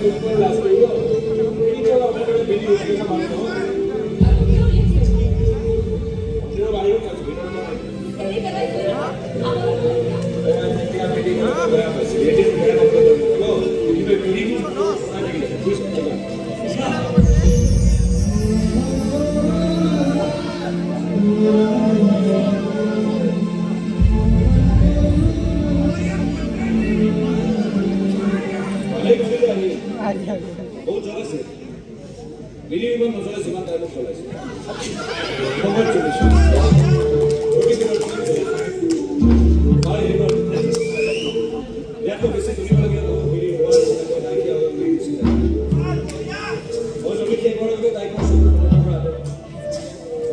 ऊपर लास्ट को ये तो अपने वीडियो के सामने हो जो बाहर का वीडियो में ये कदा क्या वीडियो बराबर से ये मेरा मतलब लो ये वीडियो कुछ बहुत जगह से वीडियो में मजा से बात करना चला है बहुत चले ओके तो भाई यार तो वैसे दुनिया में लगे तो वीडियो बहुत लाइक किया और वीडियो से और जो भी एक बार में लाइक कर सकते हो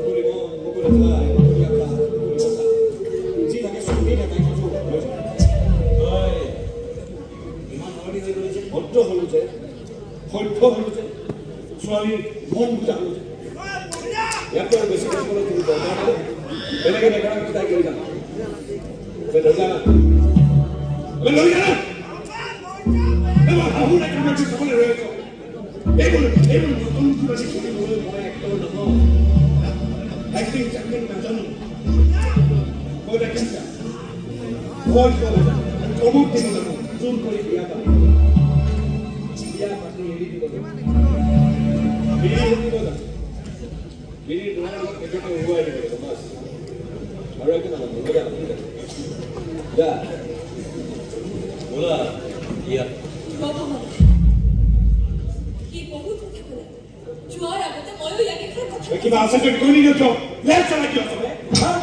पूरे वो पूरा था पूरी आपका जी लगे सुनने ना लाइक करो ओए इमान बॉडी हो रही है बहुत हो रही है হইতো হইছে সোয়ালি মন বুঝা হইছে এত বেশি কাজ করে তুমি দরকার বেলেগে দেখা করতে তাই কই জানা বে দরকার বে লই জানা এবা হাহু না কাম করতে সবলে রয়েছে এগুলো নতুন কিছু শুনি বলে মনে একটা নহ অ্যাক্টিং চ্যাম্পিয়ন না জানো কোটা কিনতা কোন করে কবুত দিন না জুম করে দিয়া বা dia pasti ini juga ini juga ini dengan kita huwa ini gitu mas baru kita ngomong udah bola iya ये बहुत अच्छा बोला जुआर आगे तो मयो याके खड़ा कि बात से कोई नहीं जो ले चला क्यों सब हां